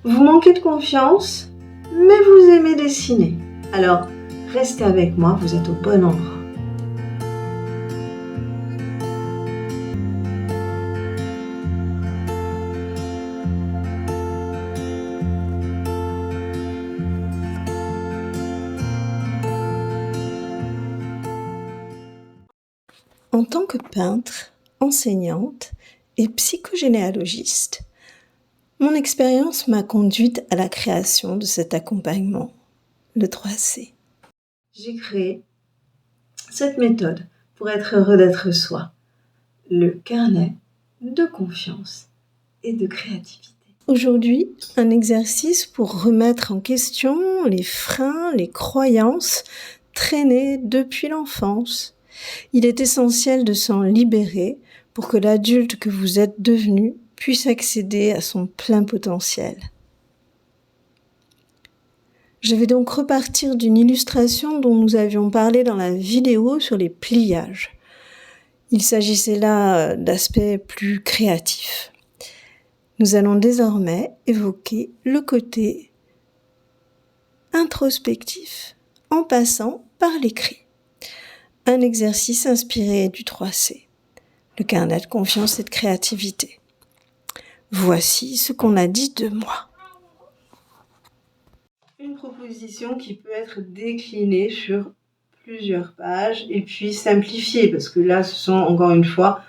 Vous manquez de confiance, mais vous aimez dessiner. Alors, restez avec moi, vous êtes au bon endroit. En tant que peintre, enseignante et psychogénéalogiste, mon expérience m'a conduite à la création de cet accompagnement, le 3C. J'ai créé cette méthode pour être heureux d'être soi, le carnet de confiance et de créativité. Aujourd'hui, un exercice pour remettre en question les freins, les croyances traînées depuis l'enfance. Il est essentiel de s'en libérer pour que l'adulte que vous êtes devenu puisse accéder à son plein potentiel. Je vais donc repartir d'une illustration dont nous avions parlé dans la vidéo sur les pliages. Il s'agissait là d'aspects plus créatifs. Nous allons désormais évoquer le côté introspectif en passant par l'écrit. Un exercice inspiré du 3C, le carnet de confiance et de créativité. Voici ce qu'on a dit de moi. Une proposition qui peut être déclinée sur plusieurs pages et puis simplifiée, parce que là, ce sont encore une fois,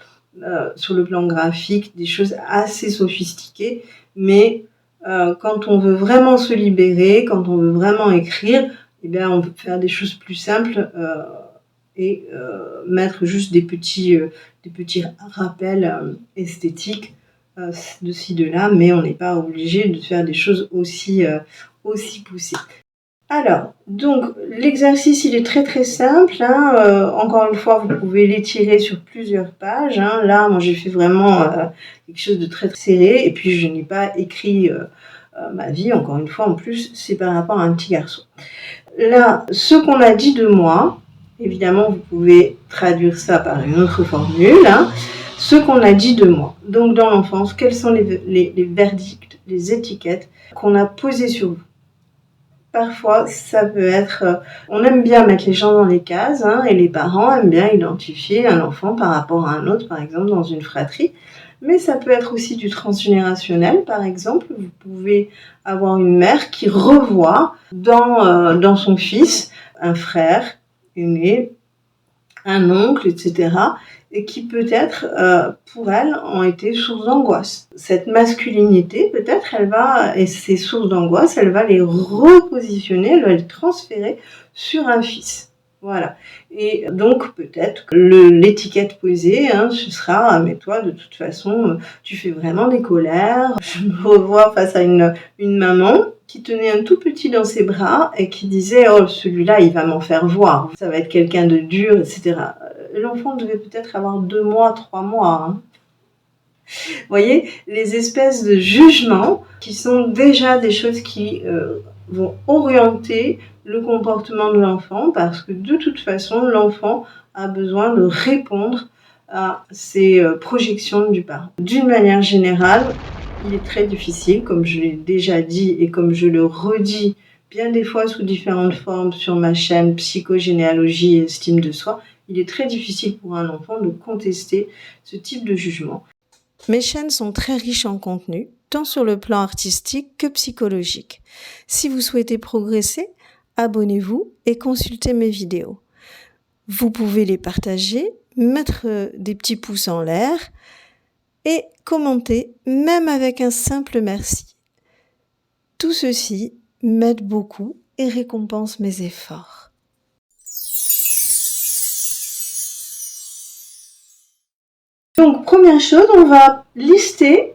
sur le plan graphique, des choses assez sophistiquées, mais quand on veut vraiment se libérer, quand on veut vraiment écrire, eh bien, on peut faire des choses plus simples et mettre juste des petits rappels esthétiques de ci, de là, mais on n'est pas obligé de faire des choses aussi poussées. Alors, donc, l'exercice, il est très très simple. Encore une fois, vous pouvez l'étirer sur plusieurs pages. Là, moi, j'ai fait vraiment quelque chose de très, très serré. Et puis, je n'ai pas écrit ma vie. Encore une fois, en plus, c'est par rapport à un petit garçon. Là, ce qu'on a dit de moi, évidemment, vous pouvez traduire ça par une autre formule. Ce qu'on a dit de moi. Donc, dans l'enfance, quels sont les verdicts, les étiquettes qu'on a posées sur vous? Parfois, ça peut être... on aime bien mettre les gens dans les cases, et les parents aiment bien identifier un enfant par rapport à un autre, par exemple, dans une fratrie. Mais ça peut être aussi du transgénérationnel, par exemple. Vous pouvez avoir une mère qui revoit dans son fils un frère aîné, un oncle, etc., et qui peut-être, pour elle, ont été source d'angoisse. Cette masculinité, peut-être, et ces sources d'angoisse, elle va les repositionner, elle va les transférer sur un fils. Voilà. Et donc, peut-être que l'étiquette posée, ce sera, mais toi, de toute façon, tu fais vraiment des colères. Je me revois face à une maman qui tenait un tout petit dans ses bras et qui disait « Oh, celui-là, il va m'en faire voir. Ça va être quelqu'un de dur, etc. » L'enfant devait peut-être avoir 2 mois, 3 mois. Vous voyez, les espèces de jugements qui sont déjà des choses qui vont orienter le comportement de l'enfant parce que de toute façon, l'enfant a besoin de répondre à ces projections du parent. D'une manière générale, il est très difficile, comme je l'ai déjà dit et comme je le redis bien des fois sous différentes formes sur ma chaîne Psychogénéalogie et Estime de soi, il est très difficile pour un enfant de contester ce type de jugement. Mes chaînes sont très riches en contenu, tant sur le plan artistique que psychologique. Si vous souhaitez progresser, abonnez-vous et consultez mes vidéos. Vous pouvez les partager, mettre des petits pouces en l'air et commenter, même avec un simple merci. Tout ceci m'aide beaucoup et récompense mes efforts. Donc, première chose, on va lister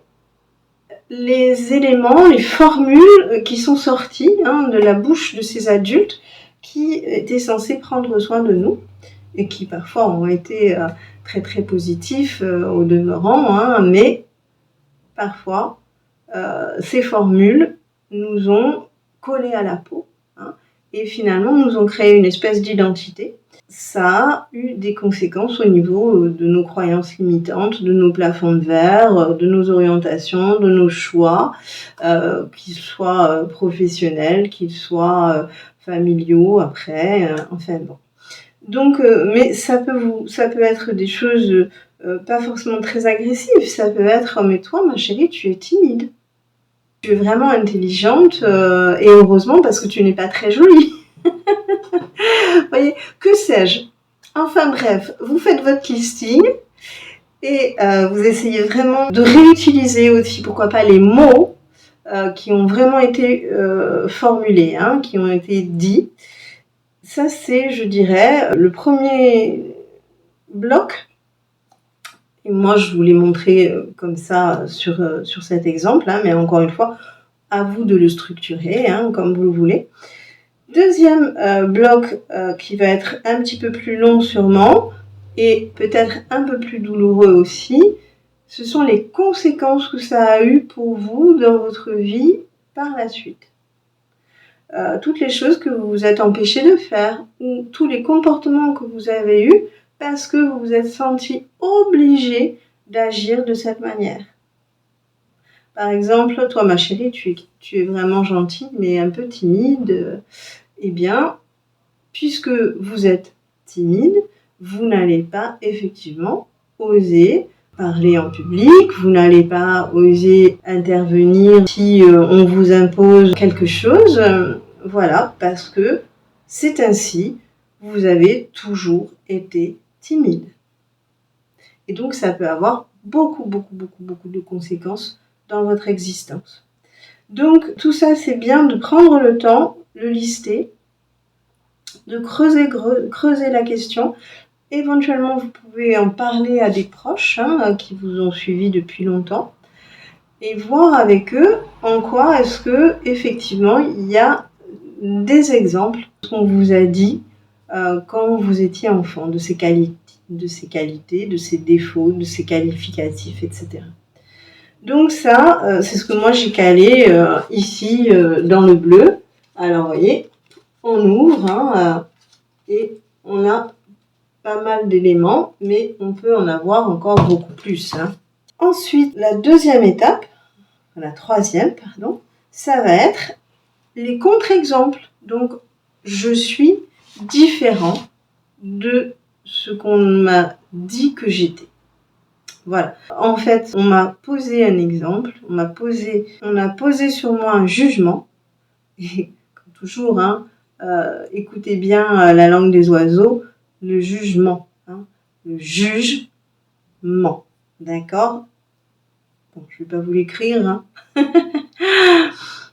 les éléments, les formules qui sont sorties de la bouche de ces adultes qui étaient censés prendre soin de nous et qui parfois ont été très très positifs au demeurant, mais parfois ces formules nous ont collé à la peau et finalement nous ont créé une espèce d'identité. Ça a eu des conséquences au niveau de nos croyances limitantes, de nos plafonds de verre, de nos orientations, de nos choix, qu'ils soient professionnels, qu'ils soient familiaux après, enfin bon. Donc, mais ça peut être des choses pas forcément très agressives. Ça peut être, mais toi, ma chérie, tu es timide. Tu es vraiment intelligente et heureusement parce que tu n'es pas très jolie. Vous voyez, que sais-je? Enfin bref, vous faites votre listing et vous essayez vraiment de réutiliser aussi, pourquoi pas, les mots qui ont vraiment été formulés, hein, qui ont été dits. Ça, c'est, je dirais, le premier bloc. Et moi, je vous l'ai montré comme ça sur cet exemple, hein, mais encore une fois, à vous de le structurer, hein, comme vous le voulez. Deuxième bloc qui va être un petit peu plus long sûrement et peut-être un peu plus douloureux aussi, ce sont les conséquences que ça a eu pour vous dans votre vie par la suite. Toutes les choses que vous vous êtes empêché de faire ou tous les comportements que vous avez eus parce que vous vous êtes senti obligé d'agir de cette manière. Par exemple, toi ma chérie, tu es vraiment gentille mais un peu timide. Eh bien, puisque vous êtes timide, vous n'allez pas effectivement oser parler en public, vous n'allez pas oser intervenir si on vous impose quelque chose. Voilà, parce que c'est ainsi, vous avez toujours été timide. Et donc, ça peut avoir beaucoup de conséquences dans votre existence. Donc, tout ça, c'est bien de prendre le temps, le lister, de creuser la question. Éventuellement, vous pouvez en parler à des proches qui vous ont suivi depuis longtemps et voir avec eux en quoi est-ce que effectivement il y a des exemples qu'on vous a dit quand vous étiez enfant, de ces qualités, de ces défauts, de ces qualificatifs, etc. Donc ça, c'est ce que moi j'ai calé ici dans le bleu. Alors, vous voyez, on ouvre et on a pas mal d'éléments, mais on peut en avoir encore beaucoup plus. Ensuite, la troisième, ça va être les contre-exemples. Donc, je suis différent de ce qu'on m'a dit que j'étais. Voilà. En fait, on m'a posé un exemple, on a posé sur moi un jugement. Et comme toujours, écoutez bien la langue des oiseaux, le jugement. Le jugement. D'accord? Bon, je ne vais pas vous l'écrire.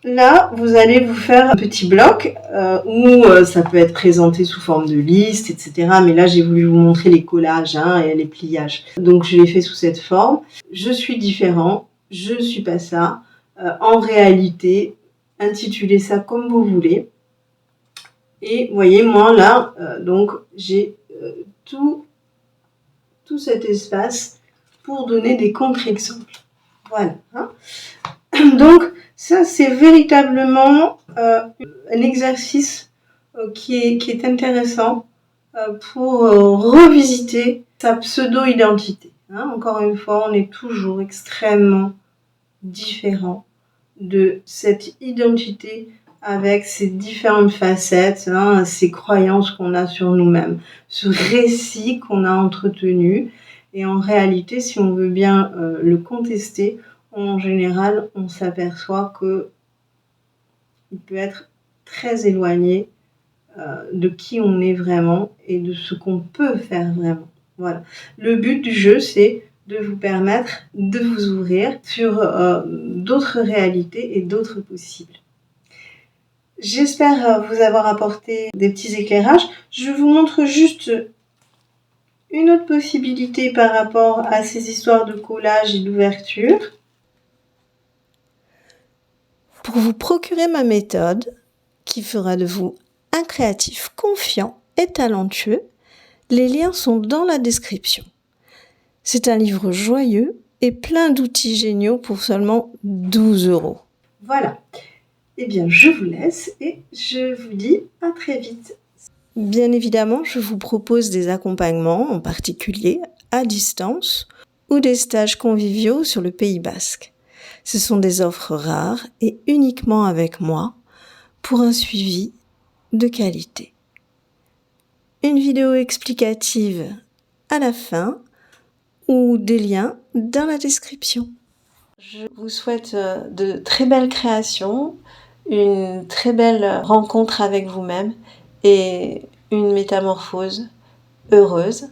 Là, vous allez vous faire un petit bloc où ça peut être présenté sous forme de liste, etc. Mais là, j'ai voulu vous montrer les collages et les pliages. Donc, je l'ai fait sous cette forme. Je suis différent, je ne suis pas ça. En réalité, intitulez ça comme vous voulez. Et vous voyez, moi, là, donc, j'ai tout cet espace pour donner des contre-exemples. Voilà. Donc, ça, c'est véritablement un exercice qui est intéressant pour revisiter sa pseudo-identité. Encore une fois, on est toujours extrêmement différent de cette identité avec ses différentes facettes, ces croyances qu'on a sur nous-mêmes, ce récit qu'on a entretenu. Et en réalité, si on veut bien le contester, en général, on s'aperçoit qu'il peut être très éloigné de qui on est vraiment et de ce qu'on peut faire vraiment. Voilà. Le but du jeu, c'est de vous permettre de vous ouvrir sur d'autres réalités et d'autres possibles. J'espère vous avoir apporté des petits éclairages. Je vous montre juste une autre possibilité par rapport à ces histoires de collage et d'ouverture. Pour vous procurer ma méthode, qui fera de vous un créatif confiant et talentueux, les liens sont dans la description. C'est un livre joyeux et plein d'outils géniaux pour seulement 12 €. Voilà. Eh bien, je vous laisse et je vous dis à très vite. Bien évidemment, je vous propose des accompagnements, en particulier à distance, ou des stages conviviaux sur le Pays Basque. Ce sont des offres rares et uniquement avec moi pour un suivi de qualité. Une vidéo explicative à la fin ou des liens dans la description. Je vous souhaite de très belles créations, une très belle rencontre avec vous-même et une métamorphose heureuse.